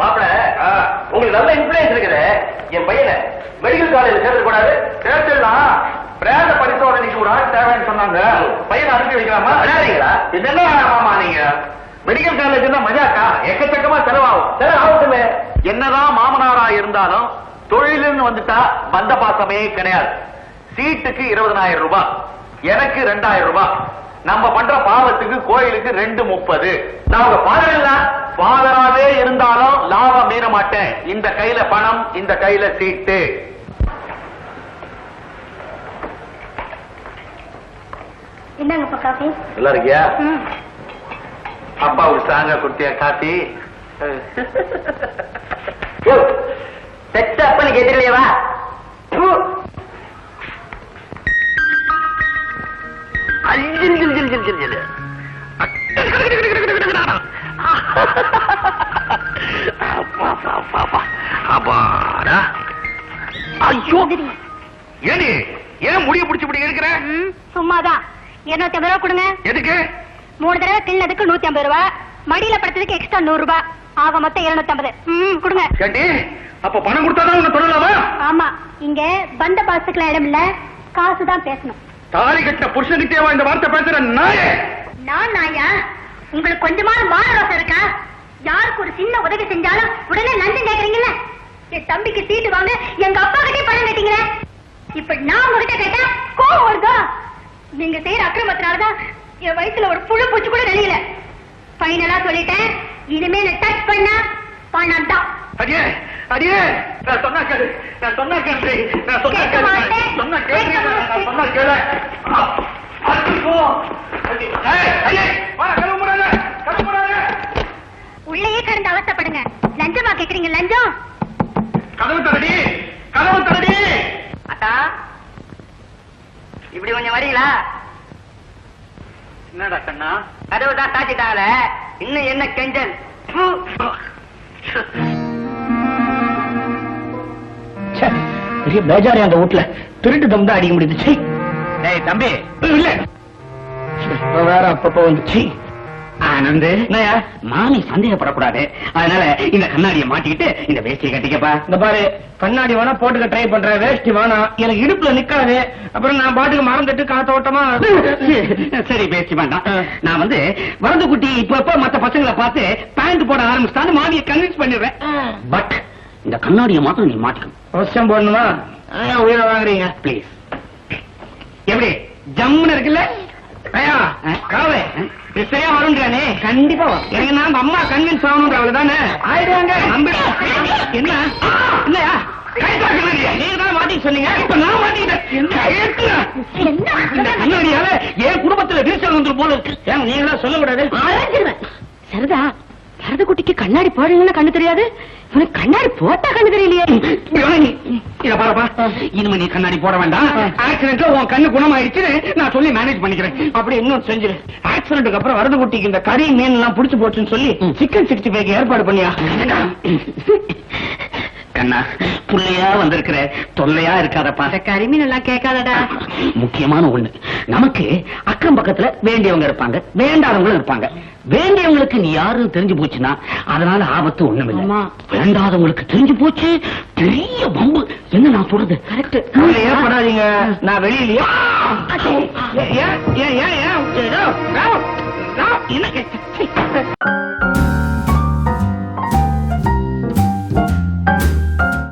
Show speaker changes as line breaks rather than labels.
மாப்பிள உங்களுக்கு நல்ல இன்ஃபுளுன்ஸ் இருக்குது. என் பையனை மெடிக்கல் காலேஜ்ல சேர்த்து கூடாது. சேர்த்துலாம் பிரேத பரிசோதனைக்கு ஒரு ஆள் தேவைன்னு சொன்னாங்க. பையனை அனுப்பி வைக்கலாமா? விளையாடுறீங்களா? இது என்ன மாமா நீங்க? மெடிக்கல் காலேஜ் தான் மஜாக்கா? எக்கச்சக்கமா செலவாகும். செலவாகட்டுமே. என்னதான் மாமனாரா இருந்தாலும் தொழிலுன்னு வந்துட்டா பந்த பாசமே கிடையாது. சீட்டுக்கு 20,000 ரூபாய், எனக்கு 2,000 ரூபாய். நம்ம பண்ற பாவத்துக்கு கோயிலுக்கு 2:30. நான் உங்க ஃபாதராவே இருந்தாலும் லாபம் மீற மாட்டேன். இந்த கையில பணம், இந்த கையில சீட்டு.
என்னங்கப்பா காஃபி?
நல்லா இருக்கியா? அப்பாவுக்கு ஸ்ட்ராங்கா குடுத்தியா காஃபி?
அப்பன்னு கேட்டுலையவா?
ஏன் முடிய பிடிச்சு இப்படி இருக்கிற?
சும்மாதான். 250 ரூபா கொடுங்க.
எதுக்கு?
3 தடவை கிள்ளதுக்கு 150 ரூபாய், மடியில படுத்ததுக்கு எக்ஸ்ட்ரா 100 ரூபாய், ஆக மொத்தம் 250. கொடுங்க.
கேட்டி, அப்ப பணம் கொடுத்தாதான் உன்னை சொல்லலாமா?
ஆமா, இங்க பந்த பாசுக்கெல்லாம் இடம் இல்ல, காசுதான் பேசணும்.
தாலி கட்டின புருஷனுக்கேவா இந்த வார்த்தை பேசுற நாயே?
நான் நாயா? உங்களுக்கு கொஞ்சமாவது மானரோசம் இருக்கா? யாருக்கு ஒரு சின்ன உதவி செஞ்சாலும் உடனே லஞ்சம் கேக்குறீங்கல்ல? என் தம்பிக்கு சீட்டு வாங்க எங்க அப்பா கிட்டே பணம் கேட்டீங்களே, இப்ப நான் உங்ககிட்ட கேட்டா கோவம் வருதா? நீங்க செய்யற அக்கிரமத்தினாலதான் என் வயசுல ஒரு புழு பூச்சி கூட வெளியில. பைனலா சொல்லிட்டேன், இனிமே டச் பண்ணா பணம் தான்.
அடியே அடியே, நான் சொன்னா கேளு, நான் சொன்னா கேளு, நான் சொன்னா கேளு, சொன்னா கேளு, நான் சொன்னா கேளு.
உள்ளேயே கடந்து அவசப்படுங்க. லஞ்சமா கேக்குறீங்க? லஞ்சம்.
கதவு தரடி, கதவு தரடி.
அக்கா, இப்படி கொஞ்சம் வரீங்களா?
என்னடா கண்ணா?
கதவு தான் சாத்திட்டாங்களே, இன்னும் என்ன கெஞ்சல்?
பெரிய பேஜாரி அந்த வீட்டுல. திருட்டு தம் தான் அடிக்க முடியுது.
ஏய் தம்பி,
இல்ல வேற அப்பப்ப வந்துச்சு.
ஆனந்து,
மாமி சந்தேகப்படக்கூடாது, அதனால இந்த கண்ணாடியை மாட்டிக்கிட்டு இந்த வேஷ்டியை கட்டிக்கப்பா. இந்த பாரு, கண்ணாடி வேணா போட்டுக்க ட்ரை பண்ற, வேஷ்டி வேணாம். எனக்கு இடுப்புல நிக்காது, அப்புறம் நான் பாட்டுக்கு மறந்துட்டு காத்தோட்டமா.
சரி வேஷ்டி வேண்டாம்.
நான் வரது குட்டி இப்ப மத்த பசங்களை பார்த்து பேண்ட் போட ஆரம்பிச்சுட்டான்னு மாமியை கன்வின்ஸ் பண்ணிடுறேன். பட் இந்த கண்ணாடியை மாத்திரம் நீ மாட்டிக்கணும். அவசியம் போடணுமா? உயிரை வாங்குறீங்க பிளீஸ். எப்படி ஜம்முன்னு இருக்குல்ல? காவே சரியா வரும்ன்றானே. கண்டிப்பா எனக்கு நான் அம்மா கன்வின்ஸ் ஆகணும்ன்ற அவ்வளவுதானே. ஆயிடுவாங்க. என்ன இல்லையா? நீங்க தான் மாட்டிக்க சொன்னீங்க, இப்ப நான் மாட்டிக்கிட்டேன். இந்த கண்ணாடியால என் குடும்பத்துல வீழ்ச்சி வந்துரும் போல இருக்கு. ஏன் நீங்க தான் சொல்லக்கூடாது?
சரிதா, வரது குட்டிக்கு கண்ணாடி போடுறீங்கன்னு கண்ணு தெரியாது, உனக்கு கண்ணாடி போட்டா கண்ணு தெரியலையே.
இத பாருப்பா, இனிமே நீ கண்ணாடி போட வேண்டாம். ஆக்சிடென்ட்ல உன் கண்ணு குணமாயிடுச்சு, நான் சொல்லி மேனேஜ் பண்ணிக்கிறேன். அப்படி இன்னும் செஞ்சிரு. ஆக்சிடென்ட்க்கு அப்புறம் வரது குட்டிக்கு இந்த கறி மீன் எல்லாம் புடிச்சு போச்சுன்னு சொல்லி சிக்கன் 65 ஏற்பாடு பண்ணியா? கண்ணா, புள்ளையா வந்திருக்கிற, தொல்லையா இருக்காதப்பா.
கறிமீன் எல்லாம் கேட்காதடா.
முக்கியமான ஒண்ணு, நமக்கு அக்கம் பக்கத்துல வேண்டியவங்க இருப்பாங்க, வேண்டாதவங்களும் இருப்பாங்க. வேண்டியவங்களுக்கு நீ யாரும் தெரிஞ்சு போச்சுன்னா அதனால ஆபத்து ஒண்ணுமில்லை. வேண்டாதவங்களுக்கு தெரிஞ்சு போச்சு, பெரிய பம்பு. என்ன நான் சொல்றது கரெக்ட்? ஏற்படாதீங்க, நான் வெளியிலயா? என்ன